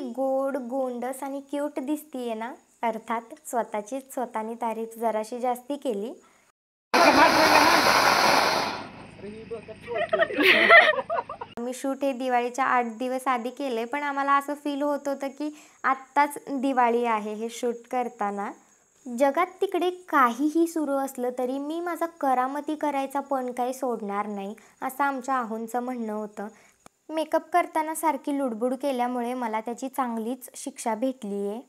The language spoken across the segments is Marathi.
गोड गोंडस आणि क्यूट दिसतीये ना। अर्थात स्वतःचीच स्वतःनी तारीफ जराशी जास्ती केली। आम्ही शूट हे दिवाळीच्या 8 दिवस आधी केले, पण आम्हाला असं फील होत होतं की आत्ताच दिवाळी आहे हे शूट करताना। जगात तिकडे काहीही सुरू असलं तरी मी माझा करामती करायचा पण काही सोडणार नाही, असं आमच्या आहोंचं म्हणणं होतं। मेकअप करताना सारखी लुडबुड केल्यामुळे मला त्याची चांगलीच शिक्षा भेटली आहे।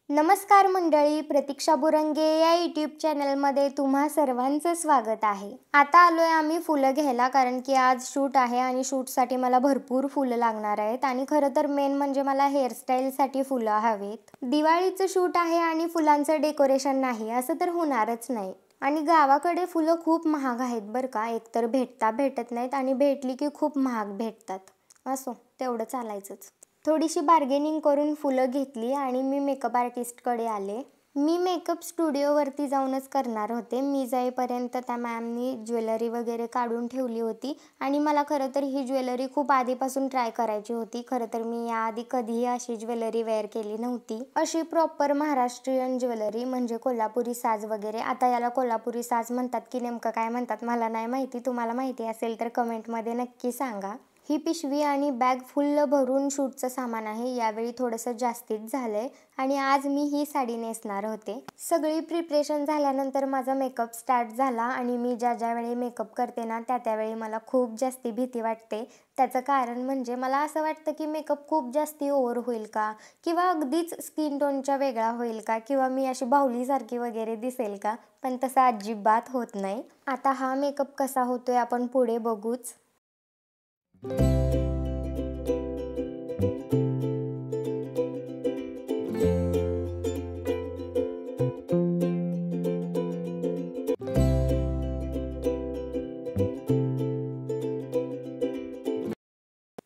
नमस्कार मंडळी, प्रतीक्षा बुरंगे या यूट्यूब चॅनलमध्ये तुम्हा सर्वांचं स्वागत आहे। आता आलोय आम्ही फुलं घ्यायला, कारण की आज शूट आहे आणि शूटसाठी मला भरपूर फुलं लागणार आहेत आणि खरं तर मेन म्हणजे मला हेअरस्टाईलसाठी फुलं हवेत। दिवाळीचं शूट आहे आणि फुलांचं डेकोरेशन नाही असं तर होणारच नाही। आणि गावाकडे फुलं खूप महाग आहेत बरं का, एकतर भेटत नाहीत आणि भेटली की खूप महाग भेटतात। असो, तेवढं चालायचंच। थोडीशी बार्गेनिंग करून फुलं घेतली आणि मी मेकअप आर्टिस्टकडे आले। मी मेकअप स्टुडिओवरती जाऊनच करणार होते। मी जाईपर्यंत त्या मॅमनी ज्वेलरी वगैरे काढून ठेवली होती आणि मला खरं तर ही ज्वेलरी खूप आधीपासून ट्राय करायची होती। खरं तर मी याआधी कधीही अशी ज्वेलरी वेअर केली नव्हती। अशी प्रॉपर महाराष्ट्रीयन ज्वेलरी म्हणजे कोल्हापुरी साज वगैरे। आता याला कोल्हापुरी साज म्हणतात की नेमकं काय म्हणतात मला नाही माहिती, तुम्हाला माहिती असेल तर कमेंटमध्ये नक्की सांगा। ही पिशवी आणि बॅग फुल्ल भरून शूटचं सामान आहे। यावेळी थोडंसं जास्तीच झालंय आणि आज मी ही साडी नेसणार होते। सगळी प्रिपरेशन झाल्यानंतर माझा मेकअप स्टार्ट झाला आणि मी ज्या वेळी मेकअप करते ना त्यावेळी मला खूप जास्ती भीती वाटते। त्याचं कारण म्हणजे मला असं वाटतं की मेकअप खूप जास्ती ओव्हर होईल का, किंवा अगदीच स्किन टोनच्या वेगळा होईल का, किंवा मी अशी बाहुलीसारखी वगैरे दिसेल का, पण तसं अजिबात होत नाही। आता हा मेकअप कसा होतोय आपण पुढे बघूच।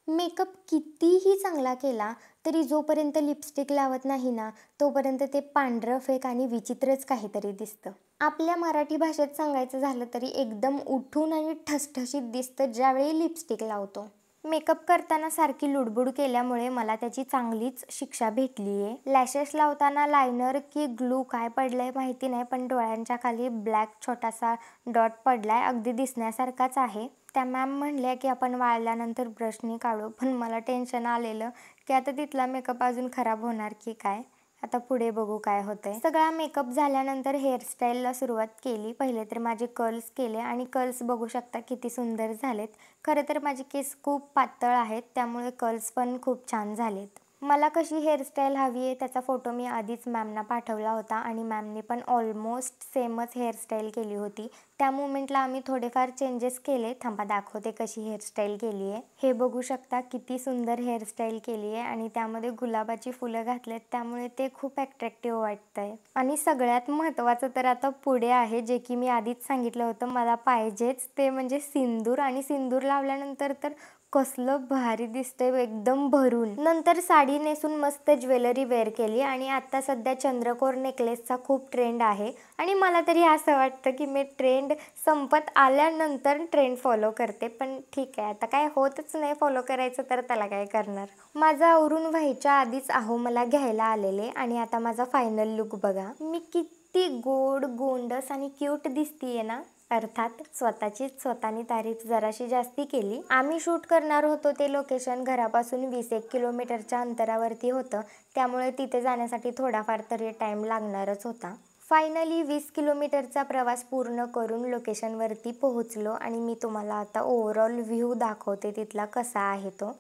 मेकअप कितीही चांगला केला तरी जोपर्यंत लिपस्टिक लावत नाही ना तोपर्यंत ते पांढरं फेक आणि विचित्रच काहीतरी दिसतं। आपल्या मराठी भाषेत सांगायचं झालं तरी एकदम उठून आणि ठसठशीत दिसतं ज्यावेळी लिपस्टिक लावतो। मेकअप करताना सारखी लुडबुड केल्यामुळे मला त्याची चांगलीच शिक्षा भेटली आहे। लॅशेस लावताना लायनर की ग्लू काय पडलंय माहिती नाही, पण डोळ्यांच्या खाली ब्लॅक छोटासा डॉट पडलाय, अगदी दिसण्यासारखाच आहे। त्या मॅम म्हणल्या की आपण वाळल्यानंतर ब्रशने काढू, पण मला टेन्शन आलेलं की आता तिथला मेकअप अजून खराब होणार की काय। आता पुढे बघू काय होतंय। सगळा मेकअप झाल्यानंतर हेअरस्टाईलला सुरुवात केली। पहिले तर माझे कर्ल्स केले आणि कर्ल्स बघू शकता किती सुंदर झालेत। खरं तर माझे केस खूप पातळ आहेत त्यामुळे कर्ल्स पण खूप छान झालेत। मला कशी हेअरस्टाईल हवी आहे त्याचा फोटो मी आधीच मॅमना पाठवला होता आणि मॅमने पण ऑलमोस्ट सेमच हेअरस्टाईल केली होती। त्या मोमेंटला आम्ही थोडेफार चेंजेस केले, थांबा दाखवते कशी हेअरस्टाईल केली आहे। हे बघू शकता किती सुंदर हेअरस्टाईल केली आहे आणि त्यामध्ये गुलाबाची फुलं घातलेत त्यामुळे ते खूप अट्रॅक्टिव्ह वाटतंय। आणि सगळ्यात महत्त्वाचं तर आता पुढे आहे, जे की मी आधीच सांगितलं होतं मला पाहिजेच, ते म्हणजे सिंदूर। आणि सिंदूर लावल्यानंतर तर कसलं भारी दिसतंय एकदम भरून। नंतर साडी नेसून मस्त ज्वेलरी वेअर केली आणि आता सध्या चंद्रकोर नेकलेसचा खूप ट्रेंड आहे आणि मला तरी असं वाटतं की मी ट्रेंड संपत आल्यानंतर ट्रेंड फॉलो करते, पण ठीक आहे आता काय होतच नाही फॉलो करायचं तर त्याला काय करणार। माझं आवरून व्हायच्या आधीच आहो मला घ्यायला आलेले आणि आता माझा फायनल लुक बघा। मी किती गोड गोंडस आणि क्यूट दिसतीये ना। अर्थात स्वतःचीच स्वतःनी तारीफ जराशी जास्ती केली। आम्ही शूट करणार होतो ते लोकेशन घरापासून 20-1 किलोमीटरच्या अंतरावरती होतं, त्यामुळे तिथे जाण्यासाठी थोडाफार तरी टाइम लागणारच होता। फायनली 20 किलोमीटरचा प्रवास पूर्ण करून लोकेशनवरती पोहोचलो आणि मी तुम्हाला आता ओव्हरऑल व्ह्यू दाखवते तिथला कसा आहे तो।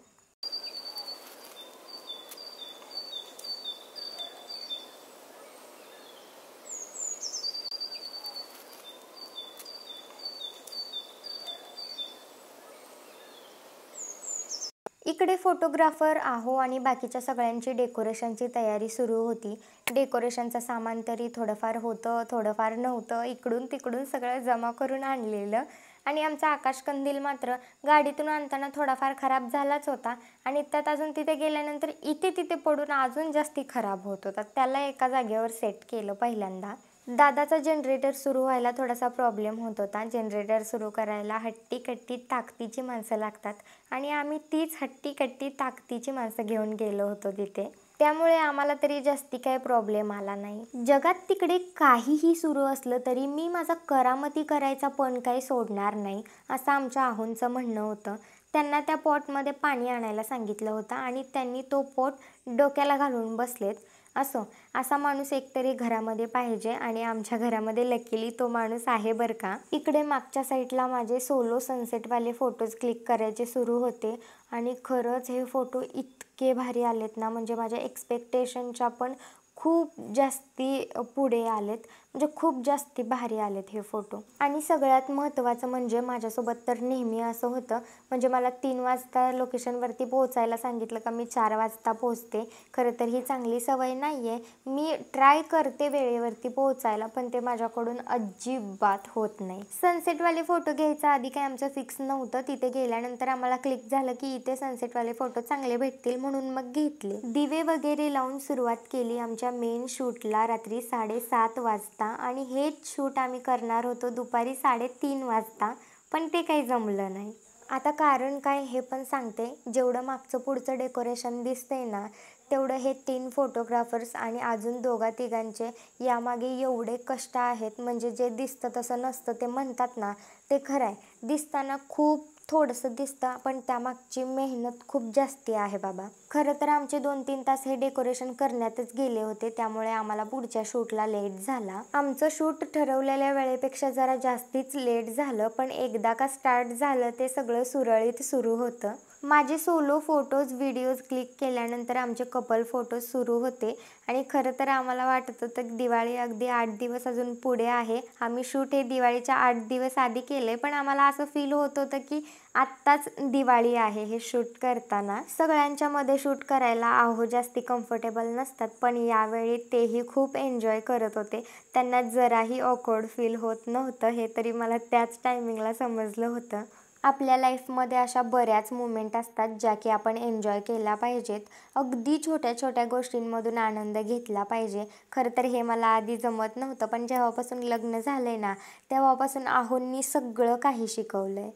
इकडे फोटोग्राफर आहो आणि बाकीच्या सगळ्यांची डेकोरेशनची तयारी सुरू होती। डेकोरेशनचं सामान तरी थोडंफार होतं थोडंफार नव्हतं, इकडून तिकडून सगळं जमा करून आणलेलं। आणि आमचा आकाशकंदील मात्र गाडीतून आणताना थोडाफार खराब झालाच होता आणि त्यात अजून तिथे गेल्यानंतर इथे तिथे पडून अजून जास्ती खराब होत होता। त्याला एका जागेवर सेट केलं पहिल्यांदा। दादाचा जनरेटर सुरू व्हायला थोडासा प्रॉब्लेम होत होता. जनरेटर सुरू करायला हट्टी-कट्टी ताकदीची माणसं लागतात आणि आम्ही तीच हट्टी-कट्टी ताकदीची माणसं घेऊन गेलो होतो तिथे. त्यामुळे आम्हाला तरी जास्ती काही प्रॉब्लेम आला नाही. जगात तिकडे काहीही सुरू असलं तरी मी माझा करामती करायचा पण काही सोडणार नाही, असं आमच्या आहोंचं म्हणणं होतं. त्यांना त्या पॉटमध्ये पाणी आणायला सांगितलं होतं आणि त्यांनी तो पॉट डोक्याला घालून बसलेत. असो, असा माणूस एकतरी घरामध्ये पाहिजे आणि आमच्या घरामध्ये लकीली तो माणूस आहे बरं का. इकडे मागच्या साईडला माझे सोलो सनसेटवाले फोटोज क्लिक करायचे सुरू होते आणि खरंच हे फोटो इतके भारी आलेत ना, म्हणजे माझ्या एक्सपेक्टेशनच्या पण खूप जास्ती पुढे आलेत. म्हणजे खूप जास्ती भारी आलेत हे फोटो. आणि सगळ्यात महत्त्वाचं म्हणजे माझ्यासोबत तर नेहमी असं होतं, म्हणजे मला 3 वाजता लोकेशनवरती पोहोचायला सांगितलं का मी 4 वाजता पोहोचते. खरं तर ही चांगली सवय नाही आहे. मी ट्राय करते वेळेवरती पोहोचायला, पण ते माझ्याकडून अजिबात होत नाही. सनसेटवाले फोटो घ्यायचा आधी काही आमचं फिक्स नव्हतं. तिथे गेल्यानंतर आम्हाला क्लिक झालं की इथे सनसेटवाले फोटो चांगले भेटतील म्हणून मग घेतले. दिवे वगैरे लावून सुरुवात केली आमच्या मेन शूटला रात्री 7:30 वाजता आणि हेच शूट आम्ही करणार होतो दुपारी 3:30 वाजता, पण ते काही जमलं नाही. आता कारण काय हे पण सांगते. जेवढं मागचं पुढचं डेकोरेशन दिसतंय ना, तेवढं हे 3 फोटोग्राफर्स आणि अजून 2-3 यामागे एवढे कष्ट आहेत. म्हणजे जे दिसतं तसं नसतं ते म्हणतात ना, ते खरं आहे. दिसताना खूप थोडंसं दिसतं, पण त्यामागची मेहनत खूप जास्ती आहे बाबा. खरं तर आमचे 2-3 तास हे डेकोरेशन करण्यातच गेले होते, त्यामुळे आम्हाला पुढच्या शूटला लेट झाला. आमचं शूट ठरवलेल्या वेळेपेक्षा जरा जास्तीच लेट झालं, पण एकदा का स्टार्ट झालं ते सगळं सुरळीत सुरू होतं. माझे सोलो फोटोज व्हिडिओज क्लिक केल्यानंतर आमचे कपल फोटोज सुरू होते आणि खरं तर आम्हाला वाटत होतं की दिवाळी अगदी 8 दिवस अजून पुढे आहे. आम्ही शूट हे दिवाळीच्या 8 दिवस आधी केले, पण आम्हाला असं फील होत होतं की आत्ताच दिवाळी आहे हे शूट करताना. सगळ्यांच्या मध्ये शूट करायला आहो जास्ती कम्फर्टेबल नसतात, पण यावेळी तेही खूप एन्जॉय करत होते. त्यांना जराही ऑकवर्ड फील होत नव्हतं, हे तरी मला त्याच टायमिंगला समजलं होतं. आपल्या लाईफमध्ये अशा बऱ्याच मुमेंट असतात ज्या की आपण एन्जॉय केल्या पाहिजेत. अगदी छोट्या छोट्या गोष्टींमधून आनंद घेतला पाहिजे. खरं तर हे मला आधी जमत नव्हतं, पण जेव्हापासून लग्न झालंय ना, तेव्हापासून आहोंनी सगळं काही शिकवलंय.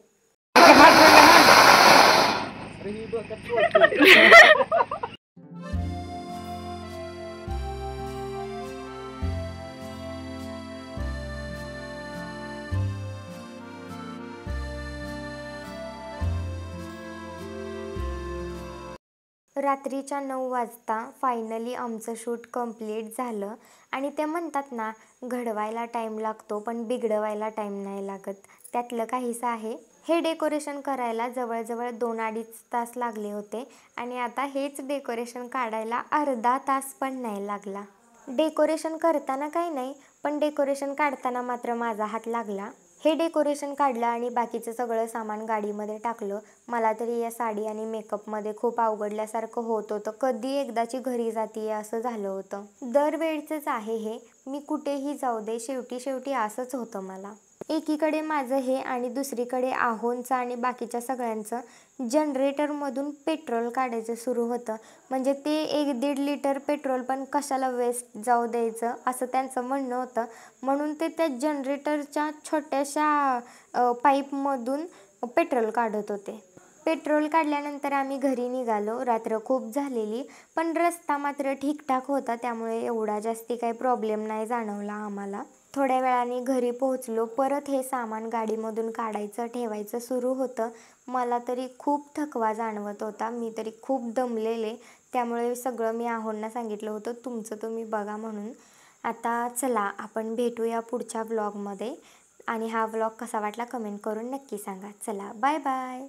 रात्रीच्या 9 वाजता फायनली आमचं शूट कंप्लीट झालं आणि ते म्हणतात ना, घडवायला टाईम लागतो पण बिघडवायला टाईम नाही लागत. त्यातलं काहीसं आहे. हे डेकोरेशन करायला जवळजवळ 2-2.5 तास लागले होते आणि आता हेच डेकोरेशन काढायला अर्धा तास पण नाही लागला. डेकोरेशन करताना काही नाही, पण डेकोरेशन काढताना मात्र माझा हात लागला. हे डेकोरेशन काढलं आणि बाकीचं सगळं सामान गाडीमध्ये टाकलं. मला तरी या साडी आणि मेकअपमध्ये खूप अवघडल्यासारखं होत होतं. कधी एकदाची घरी जातीये असं झालं होतं. दरवेळचंच आहे हे. मी कुठेही जाऊ दे, शेवटी शेवटी असंच होतं मला. एकीकडे माझं हे आणि दुसरीकडे आहोंचं आणि बाकीच्या सगळ्यांचं जनरेटरमधून पेट्रोल काढायचं सुरू होतं. म्हणजे ते 1-1.5 लिटर पेट्रोल पण कशाला वेस्ट जाऊ द्यायचं असं त्यांचं म्हणणं होतं. म्हणून ते त्या जनरेटरच्या छोट्याशा पाईपमधून पेट्रोल काढत होते. पेट्रोल काढल्यानंतर आम्ही घरी निघालो. रात्र खूप झालेली, पण रस्ता मात्र ठीकठाक होता, त्यामुळे एवढा जास्ती काही प्रॉब्लेम नाही जाणवला आम्हाला. थोड्या वेळाने घरी पोहोचलो. परत हे सामान गाडीमधून काढायचं ठेवायचं सुरू होतं. मला तरी खूप थकवा जाणवत होता. मी तरी खूप दमलेले. त्यामुळे सगळं मी आहोंना सांगितलं होतं तुमचं तुम्ही बघा म्हणून. आता चला आपण भेटूया पुढच्या व्लॉगमध्ये आणि हा व्लॉग कसा वाटला कमेंट करून नक्की सांगा. चला बाय बाय.